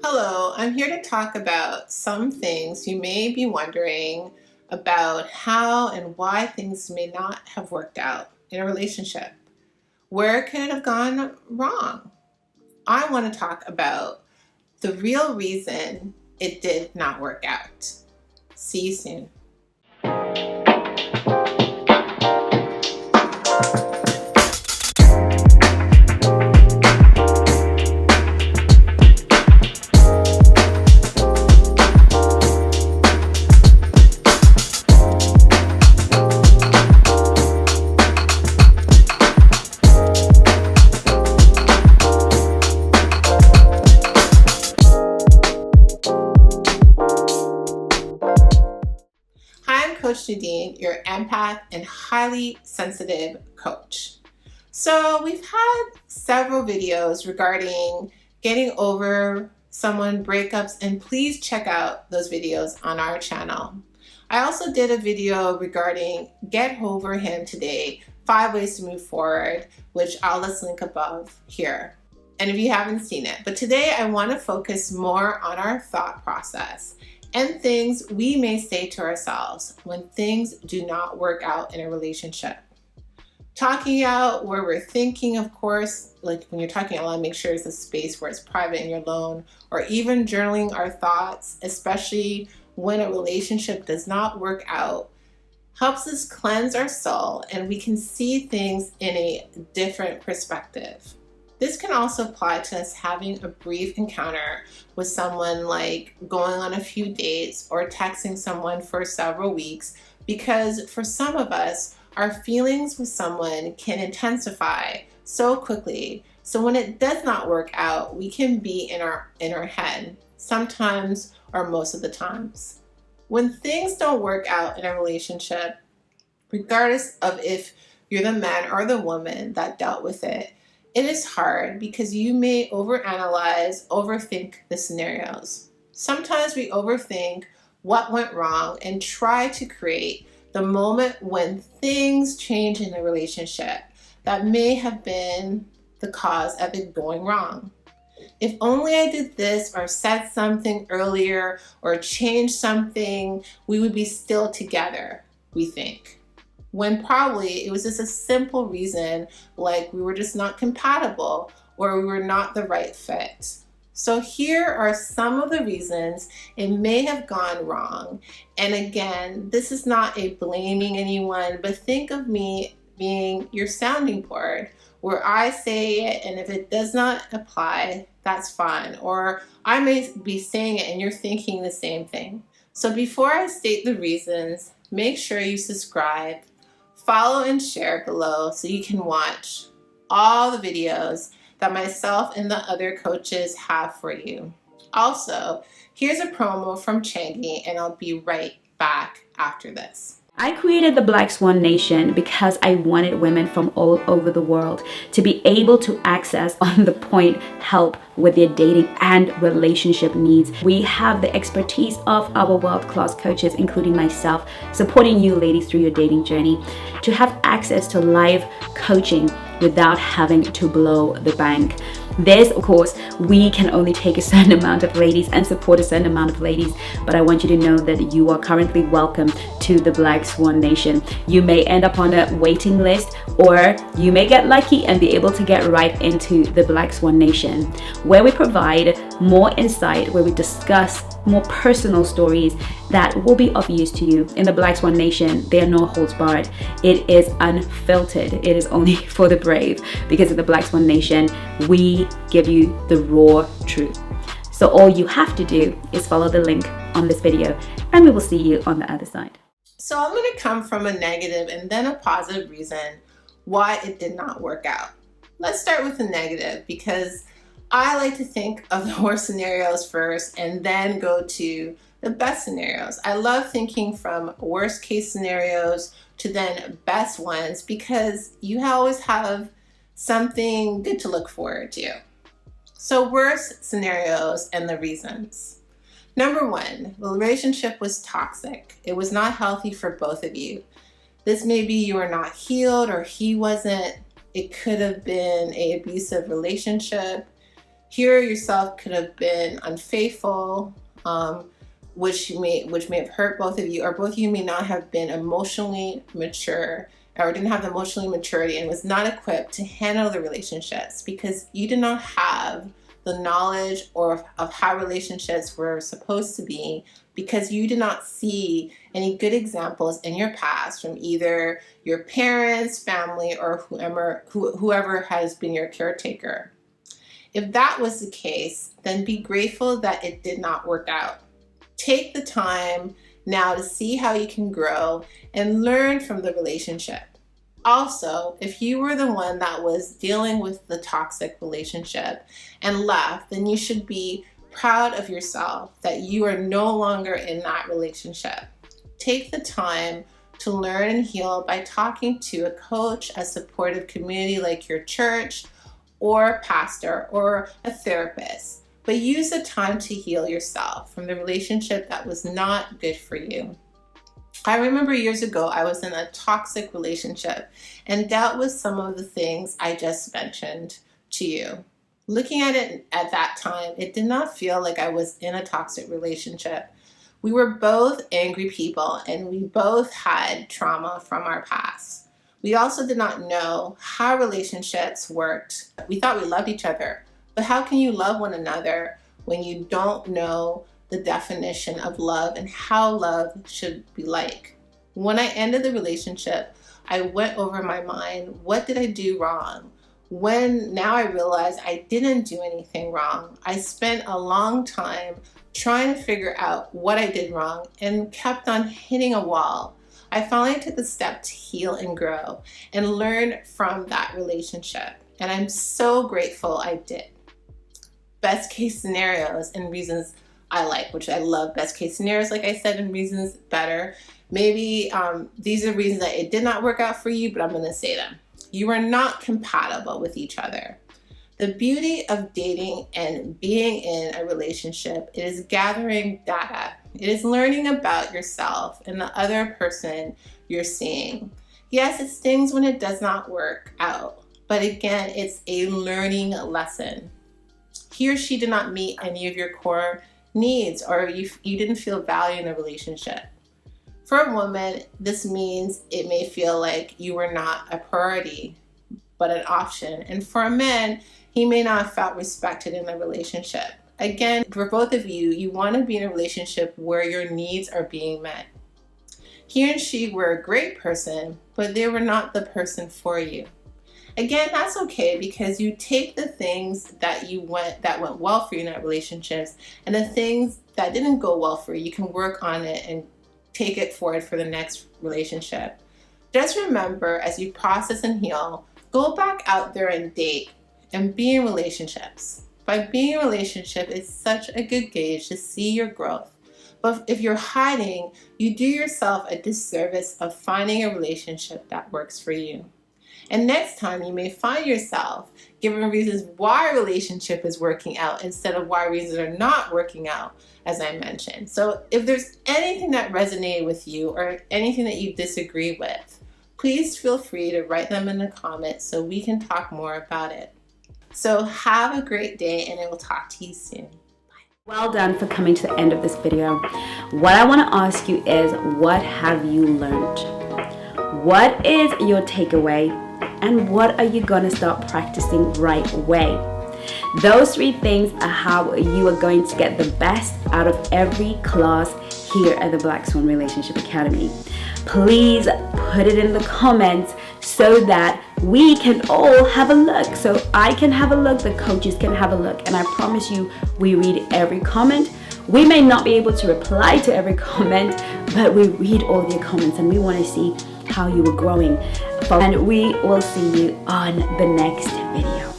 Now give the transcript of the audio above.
Hello, I'm here to talk about some things you may be wondering about how and why things may not have worked out in a relationship. Where could it have gone wrong? I want to talk about the real reason it did not work out. See you soon. Hi, I'm Coach Nadine, your empath and highly sensitive coach. So we've had several videos regarding getting over someone breakups, and please check out those videos on our channel. I also did a video regarding get over him today, 5 ways to move forward, which I'll just link above here. And if you haven't seen it, but today I want to focus more on our thought process and things we may say to ourselves when things do not work out in a relationship. Talking out where we're thinking, of course, like when you're talking out loud, make sure it's a space where it's private and you're alone, or even journaling our thoughts, especially when a relationship does not work out, helps us cleanse our soul and we can see things in a different perspective. This can also apply to us having a brief encounter with someone, like going on a few dates or texting someone for several weeks, because for some of us, our feelings with someone can intensify so quickly. So when it does not work out, we can be in our head, sometimes or most of the times. When things don't work out in a relationship, regardless of if you're the man or the woman that dealt with it, it is hard because you may overanalyze, overthink the scenarios. Sometimes we overthink what went wrong and try to create the moment when things change in the relationship that may have been the cause of it going wrong. If only I did this or said something earlier or changed something, we would be still together, we think. When probably it was just a simple reason, like we were just not compatible or we were not the right fit. So here are some of the reasons it may have gone wrong. And again, this is not a blaming anyone, but think of me being your sounding board where I say it, and if it does not apply, that's fine. Or I may be saying it and you're thinking the same thing. So before I state the reasons, make sure you subscribe, follow and share below so you can watch all the videos that myself and the other coaches have for you. Also, here's a promo from Changi, and I'll be right back after this. I created the Black Swan Nation because I wanted women from all over the world to be able to access on the point help with their dating and relationship needs. We have the expertise of our world-class coaches, including myself, supporting you ladies through your dating journey to have access to live coaching without having to blow the bank. This, of course, we can only take a certain amount of ladies and support a certain amount of ladies, but I want you to know that you are currently welcome to the Black Swan Nation. You may end up on a waiting list, or you may get lucky and be able to get right into the Black Swan Nation, where we provide more insight, where we discuss more personal stories that will be of use to you. In the Black Swan Nation, there are no holds barred. It is unfiltered. It is only for the brave, because in the Black Swan Nation, we give you the raw truth. So all you have to do is follow the link on this video, and we will see you on the other side. So I'm going to come from a negative and then a positive reason why it did not work out. Let's start with the negative, because I like to think of the worst scenarios first and then go to the best scenarios. I love thinking from worst case scenarios to then best ones, because you always have something good to look forward to. So worst scenarios and the reasons. Number one, the relationship was toxic. It was not healthy for both of you. This may be you were not healed or he wasn't. It could have been an abusive relationship. Here yourself could have been unfaithful, which may have hurt both of you, or both of you may not have been emotionally mature or didn't have the emotional maturity and was not equipped to handle the relationships because you did not have the knowledge of how relationships were supposed to be, because you did not see any good examples in your past from either your parents, family, or whoever has been your caretaker. If that was the case, then be grateful that it did not work out. Take the time now to see how you can grow and learn from the relationship. Also, if you were the one that was dealing with the toxic relationship and left, then you should be proud of yourself that you are no longer in that relationship. Take the time to learn and heal by talking to a coach, a supportive community like your church or pastor or a therapist. But use the time to heal yourself from the relationship that was not good for you. I remember years ago, I was in a toxic relationship and dealt with some of the things I just mentioned to you. Looking at it at that time, it did not feel like I was in a toxic relationship. We were both angry people and we both had trauma from our past. We also did not know how relationships worked. We thought we loved each other, but how can you love one another when you don't know the definition of love and how love should be like? When I ended the relationship, I went over my mind, what did I do wrong? Now I realized I didn't do anything wrong. I spent a long time trying to figure out what I did wrong and kept on hitting a wall. I finally took the step to heal and grow and learn from that relationship. And I'm so grateful I did. Best case scenarios and reasons I like, which I love best case scenarios, like I said, and reasons better. Maybe these are reasons that it did not work out for you, but I'm going to say them. You are not compatible with each other. The beauty of dating and being in a relationship is gathering data. It is learning about yourself and the other person you're seeing. Yes, it stings when it does not work out, but again, it's a learning lesson. He or she did not meet any of your core needs, or you didn't feel value in the relationship. For a woman, this means it may feel like you were not a priority, but an option. And for a man, he may not have felt respected in the relationship. Again, for both of you, you want to be in a relationship where your needs are being met. He and she were a great person, but they were not the person for you. Again, that's okay, because you take the things that went well for you in that relationships, and the things that didn't go well for you, you can work on it and take it forward for the next relationship. Just remember, as you process and heal, go back out there and date and be in relationships. By being in a relationship, it's such a good gauge to see your growth. But if you're hiding, you do yourself a disservice of finding a relationship that works for you. And next time you may find yourself giving reasons why a relationship is working out instead of why reasons are not working out, as I mentioned. So if there's anything that resonated with you or anything that you disagree with, please feel free to write them in the comments so we can talk more about it. So have a great day, and I will talk to you soon. Well done for coming to the end of this video. What I want to ask you is, what have you learned? What is your takeaway? And what are you going to start practicing right away? Those 3 things are how you are going to get the best out of every class here at the Black Swan Relationship Academy. Please put it in the comments so that we can all have a look. So I can have a look, the coaches can have a look, and I promise you, we read every comment. We may not be able to reply to every comment, but we read all your comments and we want to see how you are growing. And we will see you on the next video.